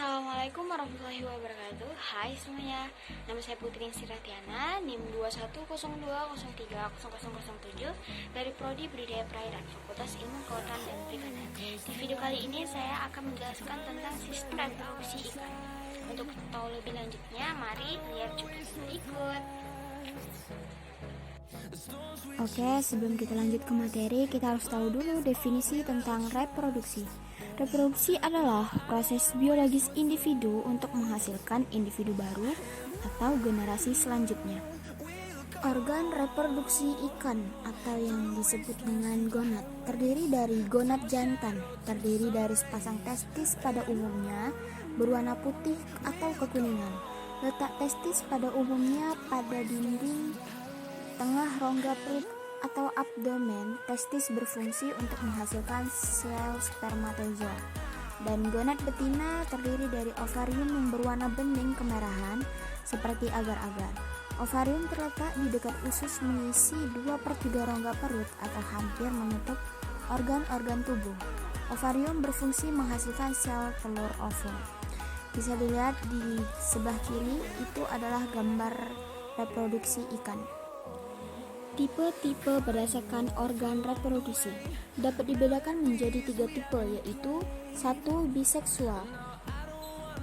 Assalamualaikum warahmatullahi wabarakatuh. Hai semuanya, nama saya Putri Siratiana, NIM 2102030007 dari Prodi Budidaya Perairan, Fakultas Ilmu Kelautan dan Perikanan. Di video kali ini saya akan menjelaskan tentang sistem reproduksi ikan. Untuk tahu lebih lanjutnya, mari lihat cuplikan berikut. Oke, sebelum kita lanjut ke materi, kita harus tahu dulu definisi tentang reproduksi. Reproduksi adalah proses biologis individu untuk menghasilkan individu baru atau generasi selanjutnya. Organ reproduksi ikan atau yang disebut dengan gonad terdiri dari gonad jantan, terdiri dari sepasang testis pada umumnya berwarna putih atau kekuningan. Letak testis pada umumnya pada dinding tengah rongga perut atau abdomen. Testis berfungsi untuk menghasilkan sel spermatozoa. Dan gonad betina terdiri dari ovarium yang berwarna bening kemerahan seperti agar-agar. Ovarium terletak di dekat usus mengisi 2/3 rongga perut atau hampir menutup organ-organ tubuh. Ovarium berfungsi menghasilkan sel telur ovum. Bisa dilihat di sebelah kiri, itu adalah gambar reproduksi ikan. Tipe-tipe berdasarkan organ reproduksi dapat dibedakan menjadi 3 tipe, yaitu 1. Biseksual.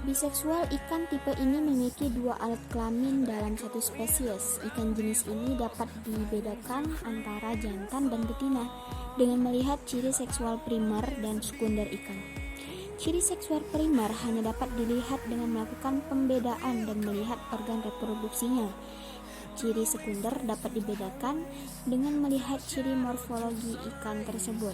Biseksual ikan tipe ini memiliki 2 alat kelamin dalam satu spesies. Ikan jenis ini dapat dibedakan antara jantan dan betina dengan melihat ciri seksual primer dan sekunder ikan. Ciri seksual primer hanya dapat dilihat dengan melakukan pembedaan dan melihat organ reproduksinya. Ciri sekunder dapat dibedakan dengan melihat ciri morfologi ikan tersebut.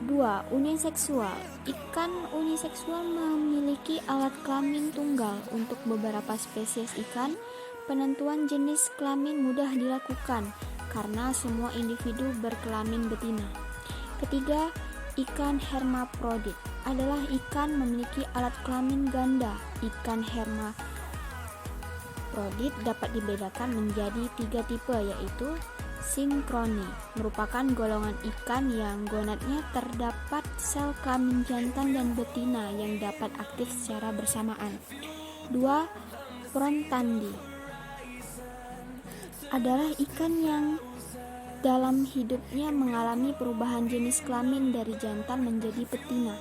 2. Uniseksual. Ikan uniseksual memiliki alat kelamin tunggal. Untuk beberapa spesies ikan, penentuan jenis kelamin mudah dilakukan karena semua individu berkelamin betina. Ketiga, ikan hermaprodit adalah ikan memiliki alat kelamin ganda. Ikan hermaprodit dapat dibedakan menjadi 3 tipe, yaitu sinkroni, merupakan golongan ikan yang gonadnya terdapat sel kelamin jantan dan betina yang dapat aktif secara bersamaan. 2. Prontandi adalah ikan yang dalam hidupnya mengalami perubahan jenis kelamin dari jantan menjadi betina.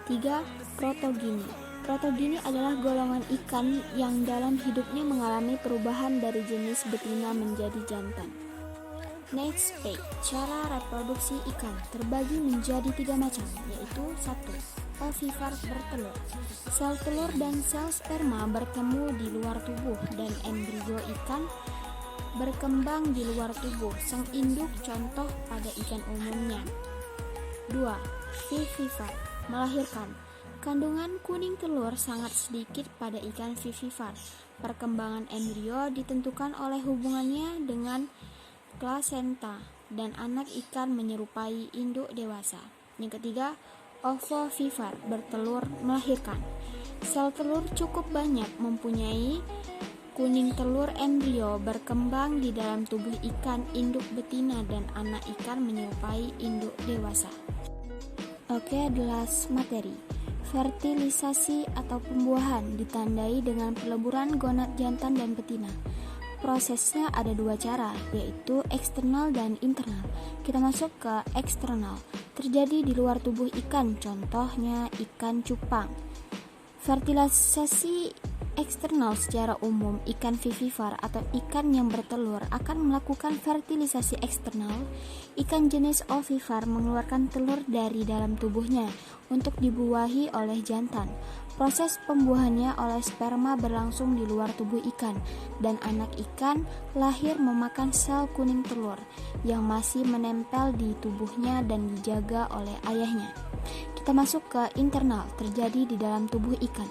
3. Protogini. Protogini adalah golongan ikan yang dalam hidupnya mengalami perubahan dari jenis betina menjadi jantan. Next page. Cara reproduksi ikan terbagi menjadi 3 macam, yaitu 1. Ovipar bertelur. Sel telur dan sel sperma bertemu di luar tubuh dan embrio ikan berkembang di luar tubuh sang induk, contoh pada ikan umumnya. 2. Vivipar, melahirkan. Kandungan kuning telur sangat sedikit pada ikan vivipar. Perkembangan embrio ditentukan oleh hubungannya dengan plasenta dan anak ikan menyerupai induk dewasa. Yang ketiga, ovovivipar, bertelur melahirkan. Sel telur cukup banyak, mempunyai kuning telur embrio berkembang di dalam tubuh ikan induk betina dan anak ikan menyerupai induk dewasa. Oke, last materi. Fertilisasi atau pembuahan ditandai dengan peleburan gonad jantan dan betina. Prosesnya ada 2 cara, yaitu eksternal dan internal. Kita masuk ke eksternal. Terjadi di luar tubuh ikan, contohnya ikan cupang. Fertilisasi eksternal secara umum, ikan vivipar atau ikan yang bertelur akan melakukan fertilisasi eksternal. Ikan jenis ovipar mengeluarkan telur dari dalam tubuhnya untuk dibuahi oleh jantan. Proses pembuahannya oleh sperma berlangsung di luar tubuh ikan, dan anak ikan lahir memakan sel kuning telur yang masih menempel di tubuhnya dan dijaga oleh ayahnya. Kita masuk ke internal, terjadi di dalam tubuh ikan.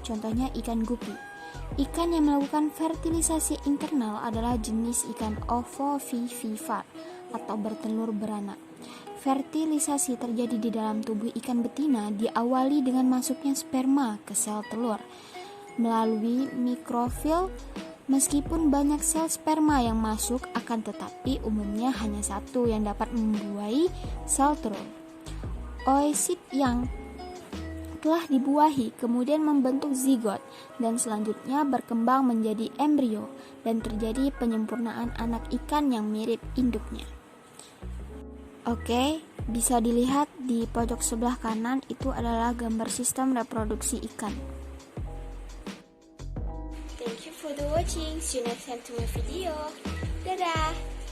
Contohnya ikan gupi. Ikan yang melakukan fertilisasi internal adalah jenis ikan ovovivipar atau bertelur beranak. Fertilisasi terjadi di dalam tubuh ikan betina diawali dengan masuknya sperma ke sel telur melalui mikrofil. Meskipun banyak sel sperma yang masuk, akan tetapi umumnya hanya 1 yang dapat membuahi sel telur. Oosit yang telah dibuahi, kemudian membentuk zigot, dan selanjutnya berkembang menjadi embrio, dan terjadi penyempurnaan anak ikan yang mirip induknya. Oke, bisa dilihat di pojok sebelah kanan itu adalah gambar sistem reproduksi ikan. Thank you for the watching. See you next time to my video. Dadah!